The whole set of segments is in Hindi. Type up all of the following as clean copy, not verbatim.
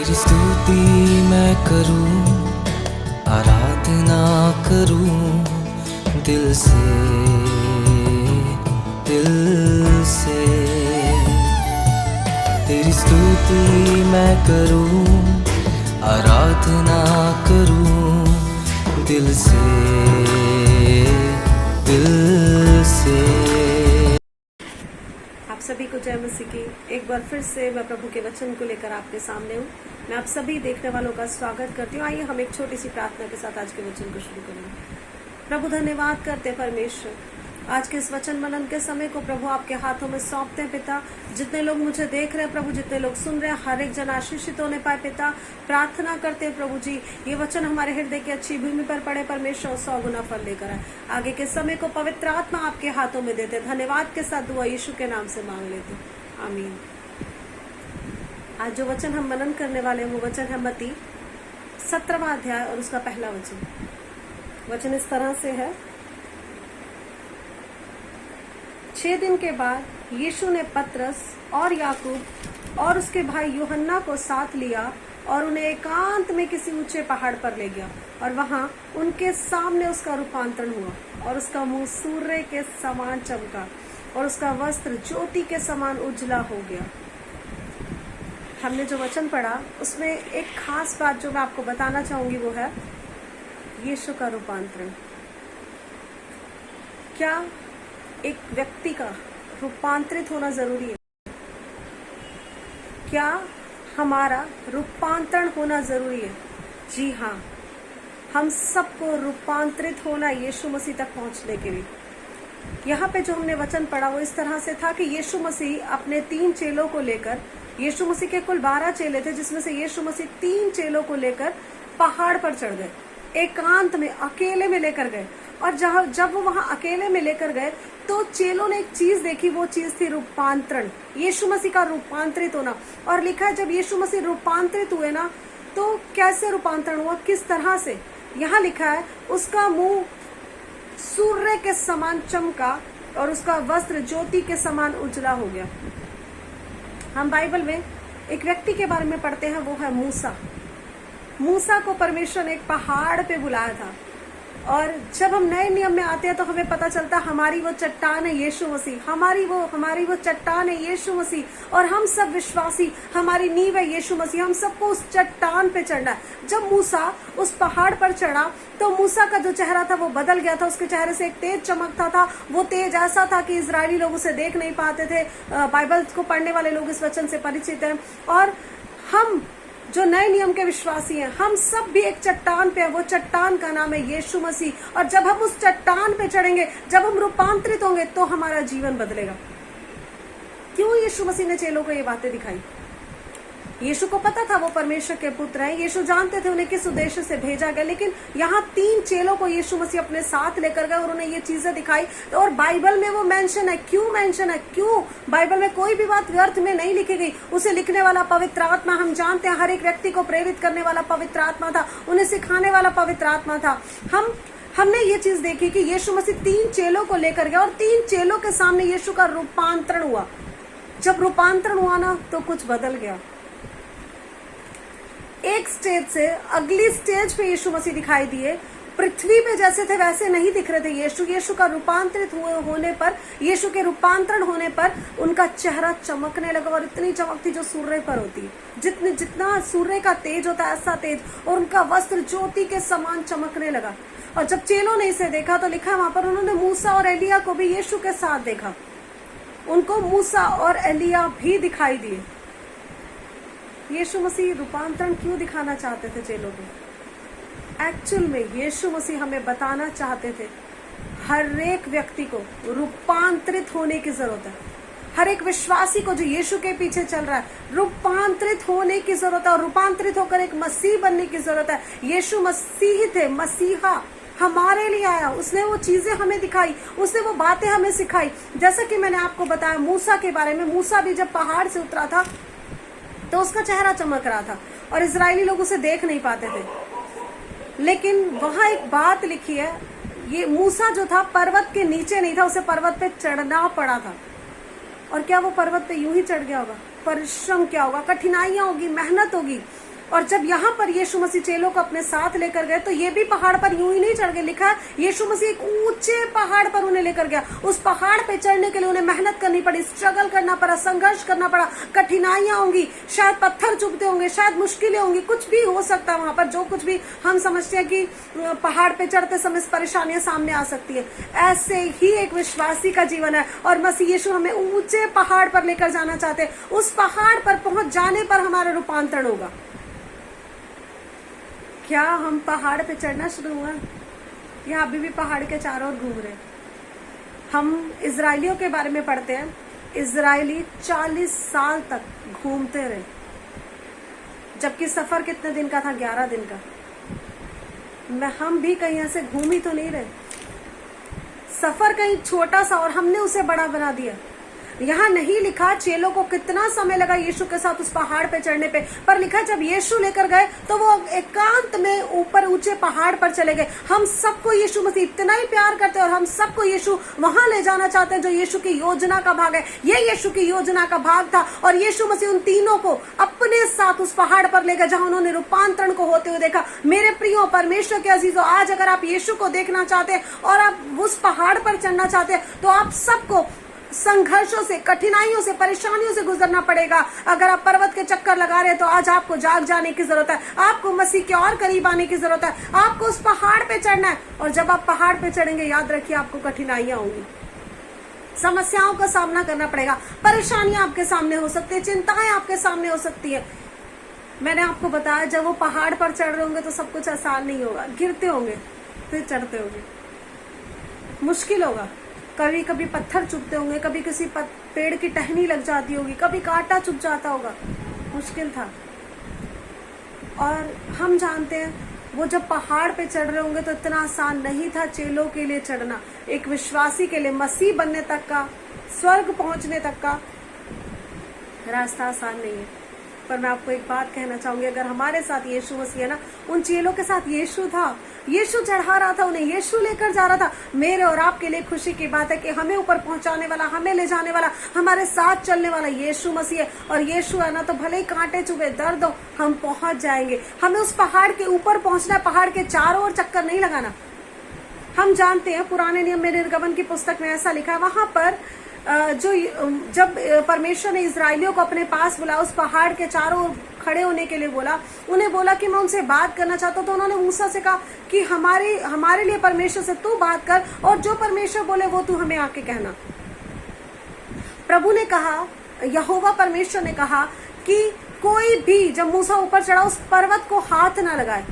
तेरी स्तुति मैं करूं, आराधना करूं दिल से, दिल से। तेरी स्तुति मैं करूं, आराधना करूं दिल से, दिल से। आप सभी को जय मसीह की। एक बार फिर से मैं प्रभु के वचन को लेकर आपके सामने हूँ। मैं आप सभी देखने वालों का स्वागत करती हूँ। आइए हम एक छोटी सी प्रार्थना के साथ आज के वचन को शुरू करेंगे। प्रभु धन्यवाद करते हैं परमेश्वर, आज के इस वचन मनन के समय को प्रभु आपके हाथों में सौंपते हैं पिता। जितने लोग मुझे देख रहे हैं प्रभु, जितने लोग सुन रहे हैं, हर एक जन आशीषित होने पाए पिता। प्रार्थना करते हैं प्रभु जी, ये वचन हमारे हृदय की अच्छी भूमि पर पड़े परमेश्वर, 100 गुना फल लेकर आए। आगे के समय को पवित्र आत्मा आपके हाथों में देते। धन्यवाद के साथ दुआ यीशु के नाम से मांग लेते, आमीन। आज जो वचन हम मनन करने वाले हैं वो वचन है मत्ती 17वां अध्याय और उसका पहला वचन। वचन इस तरह से है। 6 दिन के बाद यीशु ने पतरस और याकूब और उसके भाई यूहन्ना को साथ लिया और उन्हें एकांत में किसी ऊंचे पहाड़ पर ले गया, और वहां उनके सामने उसका रूपांतरण हुआ और उसका मुंह सूर्य के समान चमका और उसका वस्त्र ज्योति के समान उजला हो गया। हमने जो वचन पढ़ा उसमें एक खास बात जो मैं आपको बताना चाहूंगी वो है यीशु का रूपांतरण। क्या एक व्यक्ति का रूपांतरित होना जरूरी है? क्या हमारा रूपांतरण होना जरूरी है? जी हाँ, हम सबको रूपांतरित होना यीशु मसीह तक पहुंचने के लिए। यहाँ पे जो हमने वचन पढ़ा वो इस तरह से था कि यीशु मसीह अपने 3 चेलों को लेकर, यीशु मसीह के कुल 12 चेले थे, जिसमें से यीशु मसीह 3 चेलों को लेकर पहाड़ पर चढ़ गए, एकांत में अकेले में लेकर गए। और जब वो वहां अकेले में लेकर गए तो चेलों ने एक चीज देखी, वो चीज थी रूपांतरण, यीशु मसीह का रूपांतरित होना। और लिखा है जब यीशु मसीह रूपांतरित हुए ना, तो कैसे रूपांतरण हुआ, किस तरह से? यहाँ लिखा है उसका मुंह सूर्य के समान चमका और उसका वस्त्र ज्योति के समान उजला हो गया। हम बाइबल में एक व्यक्ति के बारे में पढ़ते हैं, वो है मूसा। मूसा को परमेश्वर ने एक पहाड़ पे बुलाया था, और जब हम नए नियम में आते हैं तो हमें पता चलता है हमारी वो चट्टान है यीशु मसीह, हमारी वो चट्टान है यीशु मसीह, और हम सब विश्वासी, हमारी नींव है यीशु मसीह। हम सबको उस चट्टान पे चढ़ना है। जब मूसा उस पहाड़ पर चढ़ा तो मूसा का जो चेहरा था वो बदल गया था। उसके चेहरे से एक तेज चमकता था। वो तेज ऐसा था कि इजरायली लोग उसे देख नहीं पाते थे। बाइबल को पढ़ने वाले लोग इस वचन से परिचित हैं। और हम जो नए नियम के विश्वासी हैं, हम सब भी एक चट्टान पे हैं। वो चट्टान का नाम है यीशु मसीह। और जब हम उस चट्टान पे चढ़ेंगे, जब हम रूपांतरित होंगे, तो हमारा जीवन बदलेगा। क्यों यीशु मसीह ने चेलों को ये बातें दिखाई? यीशु को पता था वो परमेश्वर के पुत्र हैं। यीशु जानते थे उन्हें किस उद्देश्य से भेजा गया। लेकिन यहाँ 3 चेलों को यीशु मसीह अपने साथ लेकर गए और उन्हें ये चीजें दिखाई। और बाइबल में वो मेंशन है। क्यों मेंशन है? क्यों? बाइबल में कोई भी बात व्यर्थ में नहीं लिखी गई। उसे लिखने वाला पवित्र आत्मा, हम जानते हैं हर एक व्यक्ति को प्रेरित करने वाला पवित्र आत्मा था, उन्हें सिखाने वाला पवित्र आत्मा था। हमने ये चीज देखी कि यीशु मसीह 3 चेलों को लेकर गया और 3 चेलों के सामने यीशु का रूपांतरण हुआ। जब रूपांतरण हुआ ना, तो कुछ बदल गया। एक स्टेज से अगली स्टेज पे यीशु मसीह दिखाई दिए। पृथ्वी पे जैसे थे वैसे नहीं दिख रहे थे यीशु का रूपांतरित होने पर, यीशु के रूपांतरण होने पर उनका चेहरा चमकने लगा, और इतनी चमक थी जो सूर्य पर होती है। जितना सूर्य का तेज होता है ऐसा तेज, और उनका वस्त्र ज्योति के समान चमकने लगा। और जब चेलों ने इसे देखा तो लिखा वहां पर उन्होंने मूसा और एलिया को भी यीशु के साथ देखा। उनको मूसा और एलिया भी दिखाई दिए। यीशु मसीह रूपांतरण क्यों दिखाना चाहते थे चेलों को? एक्चुअल में यीशु मसीह हमें बताना चाहते थे हर एक व्यक्ति को रूपांतरित होने की जरूरत है। हर एक विश्वासी को जो यीशु के पीछे चल रहा है, रूपांतरित होने की जरूरत है, और रूपांतरित होकर एक मसीह बनने की जरूरत है। यीशु मसीह थे, मसीहा हमारे लिए आया। उसने वो चीजें हमें दिखाई, उसने वो बातें हमें सिखाई। जैसा कि मैंने आपको बताया मूसा के बारे में, मूसा भी जब पहाड़ से उतरा था तो उसका चेहरा चमक रहा था और इजरायली लोग उसे देख नहीं पाते थे। लेकिन वहां एक बात लिखी है, ये मूसा जो था पर्वत के नीचे नहीं था, उसे पर्वत पे चढ़ना पड़ा था। और क्या वो पर्वत पे यूं ही चढ़ गया होगा? परिश्रम क्या होगा, कठिनाइयां होगी, मेहनत होगी। और जब यहाँ पर यीशु मसीह चेलों को अपने साथ लेकर गए तो ये भी पहाड़ पर यूं ही नहीं चढ़ गए। लिखा है यीशु मसीह एक ऊंचे पहाड़ पर उन्हें लेकर गया। उस पहाड़ पे चढ़ने के लिए उन्हें मेहनत करनी पड़ी, स्ट्रगल करना पड़ा, संघर्ष करना पड़ा, कठिनाइयां होंगी, शायद पत्थर चुभते होंगे, शायद मुश्किलें होंगी, कुछ भी हो सकता है वहां पर। जो कुछ भी हम समझते हैं कि पहाड़ पे चढ़ते समय परेशानियां सामने आ सकती है, ऐसे ही एक विश्वासी का जीवन है। और मसीह यीशु हमें ऊंचे पहाड़ पर लेकर जाना चाहते हैं। उस पहाड़ पर पहुंच जाने पर हमारा रूपांतरण होगा। क्या हम पहाड़ पे चढ़ना शुरू हुआ या अभी भी पहाड़ के चारों ओर घूम रहे? हम इजरायलियों के बारे में पढ़ते हैं, इजरायली 40 साल तक घूमते रहे, जबकि सफर कितने दिन का था? 11 दिन का। हम भी कहीं ऐसे घूम ही तो नहीं रहे, सफर कहीं छोटा सा और हमने उसे बड़ा बना दिया। यहाँ नहीं लिखा चेलों को कितना समय लगा यीशु के साथ उस पहाड़ पे चढ़ने पे, पर लिखा जब यीशु लेकर गए तो वो एकांत में ऊपर ऊंचे पहाड़ पर चले गए। हम सबको यीशु मसीह इतना ही प्यार करते हैं और हम सबको यीशु वहां ले जाना चाहते हैं जो यीशु की योजना का भाग है। ये यीशु की योजना का भाग था और यीशु मसीह उन तीनों को अपने साथ उस पहाड़ पर ले गए जहां उन्होंने रूपांतरण को होते हुए देखा। मेरे प्रियो परमेश्वर के अजीजों, आज अगर आप यीशु को देखना चाहते हैं और आप उस पहाड़ पर चढ़ना चाहते हैं तो आप सबको संघर्षों से, कठिनाइयों से, परेशानियों से गुजरना पड़ेगा। अगर आप पर्वत के चक्कर लगा रहे हैं तो आज आपको जाग जाने की जरूरत है, आपको मसीह के और करीब आने की जरूरत है, आपको उस पहाड़ पे चढ़ना है। और जब आप पहाड़ पे चढ़ेंगे याद रखिए आपको कठिनाइयां होंगी, समस्याओं का सामना करना पड़ेगा, परेशानियां आपके सामने हो सकती है, चिंताएं आपके सामने हो सकती है। मैंने आपको बताया जब वो पहाड़ पर चढ़ रहे होंगे तो सब कुछ आसान नहीं होगा, गिरते होंगे फिर चढ़ते होंगे, मुश्किल होगा, कभी कभी पत्थर चुभते होंगे, कभी किसी पेड़ की टहनी लग जाती होगी, कभी कांटा चुभ जाता होगा, मुश्किल था। और हम जानते हैं वो जब पहाड़ पे चढ़ रहे होंगे तो इतना आसान नहीं था चेलों के लिए चढ़ना। एक विश्वासी के लिए मसीह बनने तक का, स्वर्ग पहुंचने तक का रास्ता आसान नहीं है। पर मैं आपको एक बात कहना चाहूंगी, अगर हमारे साथ यीशु मसीह है ना, उन चेलों के साथ यीशु था, यीशु चढ़ा रहा था, उन्हें यीशु लेकर जा रहा था। मेरे और आपके लिए खुशी की बात है कि हमें ऊपर पहुंचाने वाला, हमें ले जाने वाला, हमारे साथ चलने वाला यीशु मसीह है। और यीशु है ना तो भले ही कांटे चुभे, दर्द हो, हम पहुंच जाएंगे। हमें उस पहाड़ के ऊपर पहुंचना है, पहाड़ के चारों ओर चक्कर नहीं लगाना। हम जानते हैं पुराने नियम में निर्गमन की पुस्तक में ऐसा लिखा है, वहां पर जब परमेश्वर ने इजरायलियों को अपने पास बुला, उस पहाड़ के चारों ओर खड़े होने के लिए बोला, उन्हें बोला कि मैं उनसे बात करना चाहता हूं। तो उन्होंने मूसा से कहा कि हमारे लिए परमेश्वर से तू बात कर और जो परमेश्वर बोले वो तू हमें आके कहना। प्रभु ने कहा, यहोवा परमेश्वर ने कहा कि कोई भी जब मूसा ऊपर चढ़ा उस पर्वत को हाथ ना लगाए,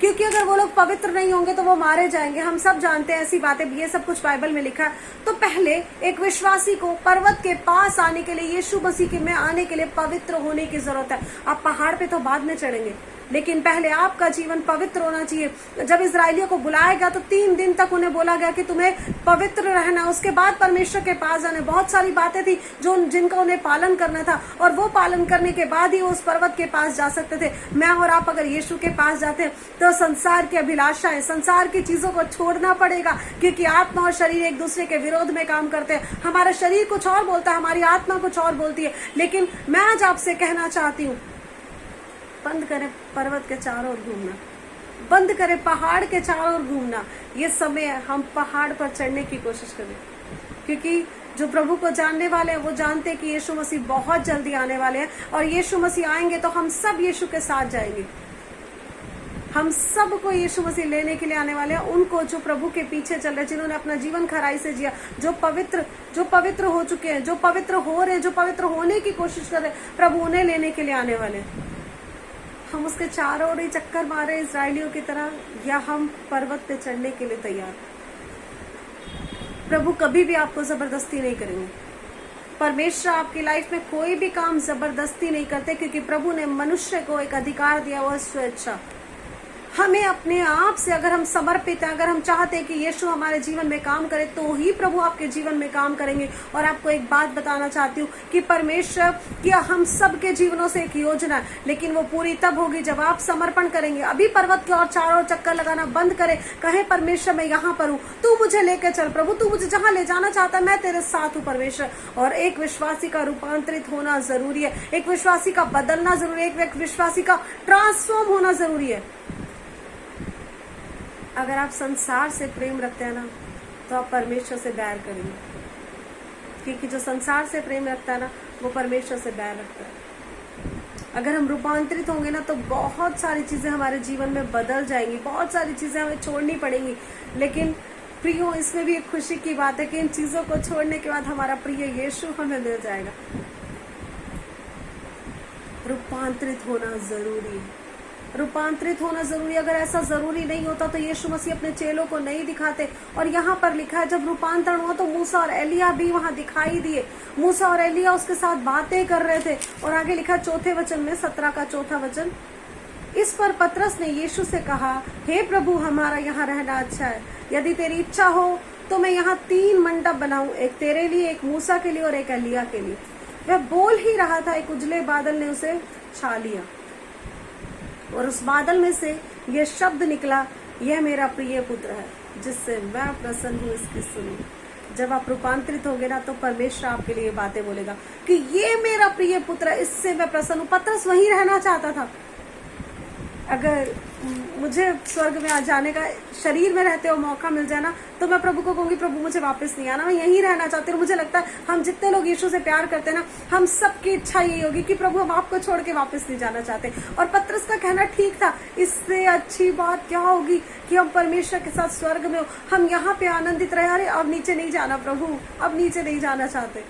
क्योंकि अगर वो लोग पवित्र नहीं होंगे तो वो मारे जाएंगे। हम सब जानते हैं ऐसी बातें, ये सब कुछ बाइबल में लिखा है। तो पहले एक विश्वासी को पर्वत के पास आने के लिए, यीशु मसीह के में आने के लिए पवित्र होने की जरूरत है। आप पहाड़ पे तो बाद में चढ़ेंगे, लेकिन पहले आपका जीवन पवित्र होना चाहिए। जब इजरायलियों को बुलाया गया तो 3 दिन तक उन्हें बोला गया कि तुम्हें पवित्र रहना, उसके बाद परमेश्वर के पास जाना। बहुत सारी बातें थी जिनका उन्हें पालन करना था और वो पालन करने के बाद ही वो उस पर्वत के पास जा सकते थे। मैं और आप अगर यीशु के पास जाते हैं तो संसार की अभिलाषाएं, संसार की चीजों को छोड़ना पड़ेगा, क्योंकि आत्मा और शरीर एक दूसरे के विरोध में काम करते हैं। हमारा शरीर कुछ और बोलता है, हमारी आत्मा कुछ और बोलती है। लेकिन मैं आज आपसे कहना चाहती हूँ, बंद करें पर्वत के चारों ओर घूमना, बंद करें पहाड़ के चारों ओर घूमना। ये समय है हम पहाड़ पर चढ़ने की कोशिश करें, क्योंकि जो प्रभु को जानने वाले हैं वो जानते हैं कि यीशु मसीह बहुत जल्दी आने वाले हैं। और यीशु मसीह आएंगे तो हम सब यीशु के साथ जाएंगे। हम सबको यीशु मसीह लेने के लिए आने वाले हैं। उनको जो प्रभु के पीछे चल रहे, जिन्होंने अपना जीवन खराई से जिया, जो पवित्र हो चुके हैं, जो पवित्र हो रहे हैं, जो पवित्र होने की कोशिश कर रहे हैं, प्रभु उन्हें लेने के लिए आने वाले हैं। हम उसके चारों ओर ही चक्कर मारे इजरायलियों की तरह, या हम पर्वत पे चढ़ने के लिए तैयार? प्रभु कभी भी आपको जबरदस्ती नहीं करेंगे। परमेश्वर आपकी लाइफ में कोई भी काम जबरदस्ती नहीं करते, क्योंकि प्रभु ने मनुष्य को एक अधिकार दिया, वो स्वेच्छा। हमें अपने आप से अगर हम समर्पित हैं, अगर हम चाहते हैं कि यीशु हमारे जीवन में काम करे, तो ही प्रभु आपके जीवन में काम करेंगे। और आपको एक बात बताना चाहती हूँ कि परमेश्वर की हम सबके जीवनों से एक योजना है, लेकिन वो पूरी तब होगी जब आप समर्पण करेंगे। अभी पर्वत के और चारों चक्कर लगाना बंद करें, कहे परमेश्वर मैं यहाँ पर हूँ, तू मुझे लेकर चल प्रभु, तू मुझे जहाँ ले जाना चाहता है मैं तेरे साथ हूँ परमेश्वर। और एक विश्वासी का रूपांतरित होना जरूरी है, एक विश्वासी का बदलना जरूरी है, एक विश्वासी का ट्रांसफॉर्म होना जरूरी है। अगर आप संसार से प्रेम रखते हैं ना, तो आप परमेश्वर से बैर करेंगे, क्योंकि जो संसार से प्रेम रखता है ना, वो परमेश्वर से बैर रखता है। अगर हम रूपांतरित होंगे ना, तो बहुत सारी चीजें हमारे जीवन में बदल जाएंगी, बहुत सारी चीजें हमें छोड़नी पड़ेंगी। लेकिन प्रियो, इसमें भी एक खुशी की बात है कि इन चीजों को छोड़ने के बाद हमारा प्रिय यीशु हमें मिल जाएगा। रूपांतरित होना जरूरी है, रूपांतरित होना जरूरी। अगर ऐसा जरूरी नहीं होता तो यीशु मसीह अपने चेलों को नहीं दिखाते। और यहाँ पर लिखा है जब रूपांतरण हुआ तो मूसा और एलिया भी वहां दिखाई दिए। मूसा और एलिया उसके साथ बातें कर रहे थे। और आगे लिखा 4 वचन में, 17 का 4 वचन, इस पर पतरस ने यीशु से कहा, हे प्रभु, हमारा यहाँ रहना अच्छा है। यदि तेरी इच्छा हो तो मैं यहाँ 3 मंडप बनाऊं, एक तेरे लिए, एक मूसा के लिए और एक एलिया के लिए। वह बोल ही रहा था, एक उजले बादल ने उसे छा लिया और उस बादल में से यह शब्द निकला, यह मेरा प्रिय पुत्र है जिससे मैं प्रसन्न हूँ, इसकी सुनो। जब आप रूपांतरित होगे ना, तो परमेश्वर आपके लिए बातें बोलेगा कि ये मेरा प्रिय पुत्र है, इससे मैं प्रसन्न हूँ। पतरस वहीं रहना चाहता था। अगर मुझे स्वर्ग में आ जाने का शरीर में रहते हो मौका मिल जाए ना, तो मैं प्रभु को कहूंगी, प्रभु मुझे वापस नहीं आना, मैं यहीं रहना चाहती हूँ। मुझे लगता है हम जितने लोग यीशु से प्यार करते हैं ना, हम सबकी इच्छा यही होगी कि प्रभु हम आपको छोड़ के वापस नहीं जाना चाहते। और पतरस का कहना ठीक था, इससे अच्छी बात क्या होगी कि हम परमेश्वर के साथ स्वर्ग में हो, हम यहाँ पे आनंदित रहे। अरे अब नीचे नहीं जाना प्रभु, अब नीचे नहीं जाना चाहते,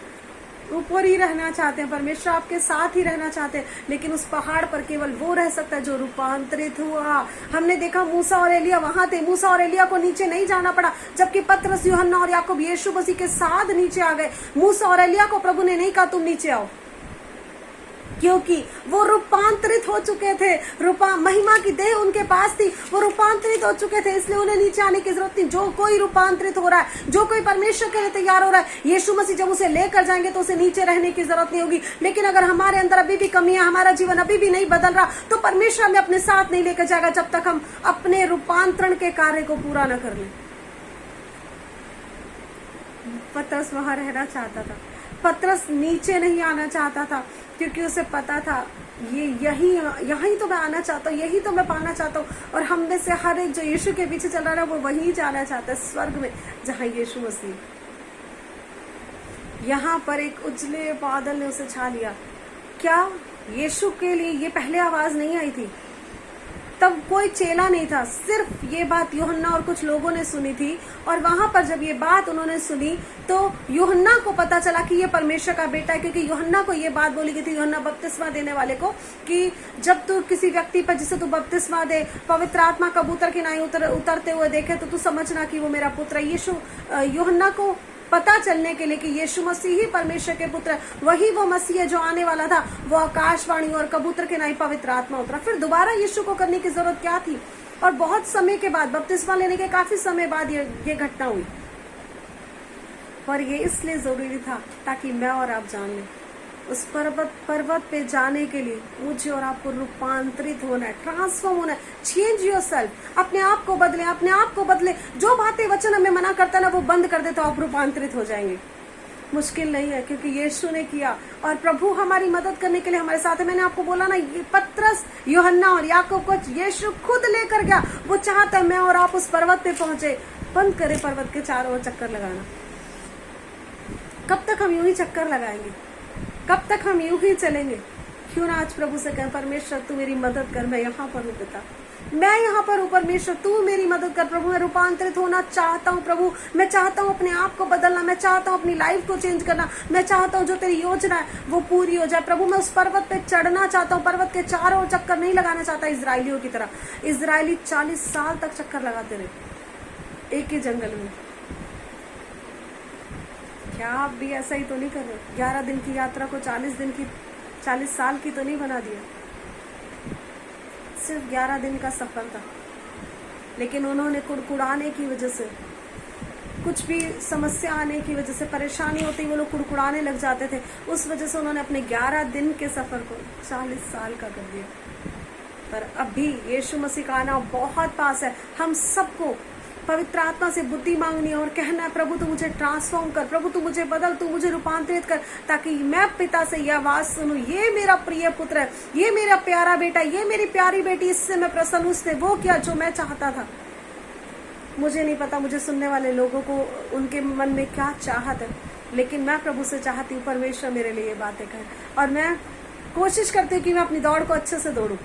ऊपर ही रहना चाहते हैं, परमेश्वर आपके साथ ही रहना चाहते हैं। लेकिन उस पहाड़ पर केवल वो रह सकता है जो रूपांतरित हुआ। हमने देखा मूसा और एलिया वहां थे, मूसा और एलिया को नीचे नहीं जाना पड़ा, जबकि पतरस, यूहन्ना और याकूब यीशु मसीह के साथ नीचे आ गए। मूसा और एलिया को प्रभु ने नहीं कहा तुम नीचे आओ, क्योंकि वो रूपांतरित हो चुके थे। महिमा की देह उनके पास थी, वो रूपांतरित हो चुके थे, इसलिए उन्हें नीचे आने की जरूरत नहीं। जो कोई रूपांतरित हो रहा है, जो कोई परमेश्वर के लिए तैयार हो रहा है, यीशु मसीह जब उसे लेकर जाएंगे तो उसे नीचे रहने की जरूरत नहीं होगी। लेकिन अगर हमारे अंदर अभी भी कमी है, हमारा जीवन अभी भी नहीं बदल रहा, तो परमेश्वर हमें अपने साथ नहीं लेकर जाएगा जब तक हम अपने रूपांतरण के कार्य को पूरा न कर लें। पतरस वहां रहना चाहता था, पतरस नीचे नहीं आना चाहता था, क्योंकि उसे पता था यही तो मैं आना चाहता हूँ, यही तो मैं पाना चाहता हूँ। और हम में से हर एक जो यीशु के पीछे चल रहा है, वो वहीं जाना चाहता है, स्वर्ग में, जहाँ यीशु मसीह। यहाँ पर एक उजले बादल ने उसे छा लिया। क्या यीशु के लिए ये पहले आवाज नहीं आई थी? तब कोई चेला नहीं था, सिर्फ ये बात यूहन्ना और कुछ लोगों ने सुनी थी। और वहां पर जब ये बात उन्होंने सुनी, तो यूहन्ना को पता चला कि ये परमेश्वर का बेटा है, क्योंकि यूहन्ना को ये बात बोली गई थी, यूहन्ना बपतिस्मा देने वाले को, कि जब तू किसी व्यक्ति पर जिसे तू बपतिस्मा दे, पवित्र आत्मा कबूतर की नाई उतरते हुए देखे, तो तू समझना कि वो मेरा पुत्र है। यूहन्ना को पता चलने के लिए कि यीशु मसीह ही परमेश्वर के पुत्र है, वही वो मसीह है जो आने वाला था, वो आकाशवाणी और कबूतर के नाई पवित्र आत्मा उतरा। फिर दोबारा यीशु को करने की जरूरत क्या थी? और बहुत समय के बाद, बपतिस्मा लेने के काफी समय बाद ये घटना हुई। पर ये इसलिए जरूरी था ताकि मैं और आप जान लें, उस पर्वत पे जाने के लिए मुझे और आपको रूपांतरित होना है, ट्रांसफॉर्म होना है। चेंज योरसेल्फ, अपने आप को बदले, अपने आप को बदले। जो बातें वचन हमें मना करता है ना, वो बंद कर दे, तो आप रूपांतरित हो जाएंगे। मुश्किल नहीं है, क्योंकि यीशु ने किया, और प्रभु हमारी मदद करने के लिए हमारे साथ है। मैंने आपको बोला ना, ये पतरस, यूहन्ना और याकूब को यीशु खुद लेकर गया। वो चाहता है मैं और आप उस पर्वत पे पहुंचे। बंद करे पर्वत के चारों ओर चक्कर लगाना। कब तक हम यूं ही चक्कर लगाएंगे? कब तक हम यूं ही चलेंगे? क्यों ना आज प्रभु से कहें, परमेश्वर तू मेरी मदद कर, मैं यहाँ पर हूँ पिता, मैं यहाँ पर हूँ, परमेश्वर तू मेरी मदद कर। प्रभु मैं रूपांतरित होना चाहता हूँ, प्रभु मैं चाहता हूँ अपने आप को बदलना, मैं चाहता हूँ अपनी लाइफ को चेंज करना, मैं चाहता हूँ जो तेरी योजना है वो पूरी हो जाए। प्रभु मैं उस पर्वत पे चढ़ना चाहता हूँ, पर्वत के चारों ओर चक्कर नहीं लगाना चाहता इजरायलियों की तरह। इजरायली 40 साल तक चक्कर लगाते रहे एक ही जंगल में। क्या आप भी ऐसा ही तो नहीं कर रहे? 11 दिन की यात्रा को 40 साल की तो नहीं बना दिया? सिर्फ 11 दिन का सफर था, लेकिन उन्होंने कुड़कुड़ाने की वजह से, कुछ भी समस्या आने की वजह से, परेशानी होती वो लोग कुड़कुड़ाने लग जाते थे। उस वजह से उन्होंने अपने 11 दिन के सफर को 40 साल का कर दिया। पर अभी यीशु मसीह का आना बहुत पास है। हम सबको पवित्र आत्मा से बुद्धि मांगनी है और कहना है, प्रभु तू मुझे ट्रांसफॉर्म कर, प्रभु तू मुझे बदल, तू मुझे रूपांतरित कर, ताकि मैं पिता से यह आवाज सुनूं, ये मेरा प्रिय पुत्र है, ये मेरा प्यारा बेटा, ये मेरी प्यारी बेटी, इससे मैं प्रसन्न हूं, उसने वो किया जो मैं चाहता था। मुझे नहीं पता मुझे सुनने वाले लोगों को उनके मन में क्या चाहत है, लेकिन मैं प्रभु से चाहती हूँ परमेश्वर मेरे लिए ये बातें करे, और मैं कोशिश करती हूँ कि मैं अपनी दौड़ को अच्छे से दौड़ूं।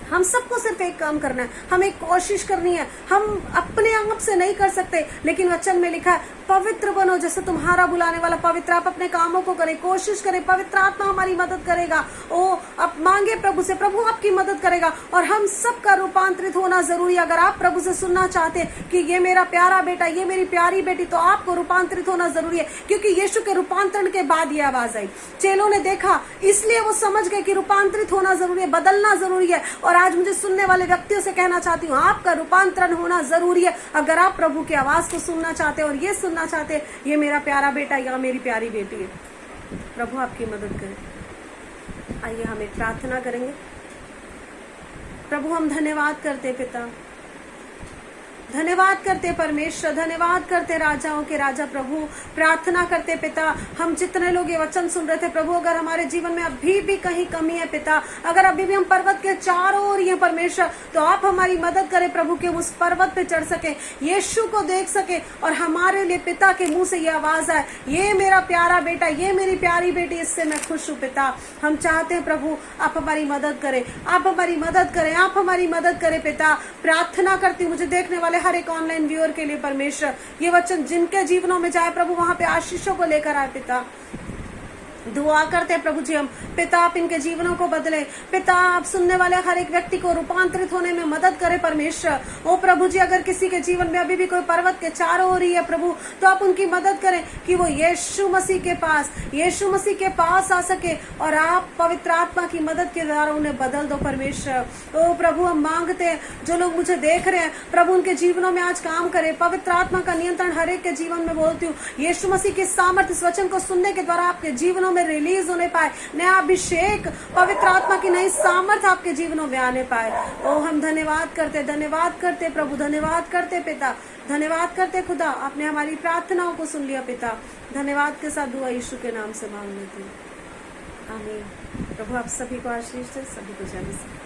हम सबको सिर्फ एक काम करना है, हमें कोशिश करनी है। हम अपने आप से नहीं कर सकते, लेकिन वचन में लिखा है पवित्र बनो जैसे तुम्हारा बुलाने वाला पवित्र। आप अपने कामों को करें, कोशिश करें, पवित्र आत्मा हमारी मदद करेगा। ओ आप मांगे प्रभु से, प्रभु आपकी मदद करेगा। और हम सबका रूपांतरित होना जरूरी है। अगर आप प्रभु से सुनना चाहते हैं कि ये मेरा प्यारा बेटा, ये मेरी प्यारी बेटी, तो आपको रूपांतरित होना जरूरी है, क्योंकि यीशु के रूपांतरण के बाद ये आवाज आई। चेलों ने देखा, इसलिए वो समझ गए कि रूपांतरित होना जरूरी है, बदलना जरूरी है। और आज मुझे सुनने वाले व्यक्तियों से कहना चाहती हूँ, आपका रूपांतरण होना जरूरी है। अगर आप प्रभु की आवाज को सुनना चाहते हैं और ये सुनना चाहते हैं, ये मेरा प्यारा बेटा या मेरी प्यारी बेटी है, प्रभु आपकी मदद करे। आइए हम एक प्रार्थना करेंगे। प्रभु हम धन्यवाद करते पिता, धन्यवाद करते परमेश्वर, धन्यवाद करते राजाओं के राजा प्रभु। प्रार्थना करते पिता, हम जितने लोग ये वचन सुन रहे थे प्रभु, अगर हमारे जीवन में अभी भी कहीं कमी है पिता, अगर अभी भी हम पर्वत के चारों ओर हैं परमेश्वर, तो आप हमारी मदद करें प्रभु कि उस पर्वत पे चढ़ सके, यीशु को देख सके, और हमारे लिए पिता के मुंह से ये आवाज आए, ये मेरा प्यारा बेटा, ये मेरी प्यारी बेटी, इससे मैं खुश हूँ पिता। हम चाहते हैं प्रभु आप हमारी मदद करें, आप हमारी मदद करें, आप हमारी मदद करें पिता। प्रार्थना करती हूँ मुझे देखने वाले हर एक ऑनलाइन व्यूअर के लिए परमेश्वर, ये वचन जिनके जीवनों में जाए प्रभु, वहां पे आशीषों को लेकर आए पिता। दुआ करते हैं प्रभु जी हम, पिता आप इनके जीवनों को बदले, पिता आप सुनने वाले हर एक व्यक्ति को रूपांतरित होने में मदद करें परमेश्वर। ओ प्रभु जी, अगर किसी के जीवन में अभी भी कोई पर्वत के चारों ओर ही है प्रभु, तो आप उनकी मदद करें कि वो यीशु मसीह के पास आ सके, और आप पवित्र आत्मा की मदद के द्वारा उन्हें बदल दो परमेश्वर। ओ प्रभु हम मांगते हैं, जो लोग मुझे देख रहे हैं प्रभु, उनके जीवनों में आज काम करे, पवित्र आत्मा का नियंत्रण हर एक के जीवन में बोलती हूँ, यीशु मसीह के सामर्थ्य इस वचन को सुनने के द्वारा आपके जीवनों में रिलीज होने पाए, नया अभिषेक, पवित्र आत्मा की नई सामर्थ्य आपके जीवनों में आने पाए। ओ हम धन्यवाद करते प्रभु, धन्यवाद करते पिता, धन्यवाद करते खुदा, आपने हमारी प्रार्थनाओं को सुन लिया पिता। धन्यवाद के साथ दुआ यीशु के नाम से मांग लेती हूँ, आमीन। प्रभु आप सभी को आशीष दे, सभी को जय मसीह।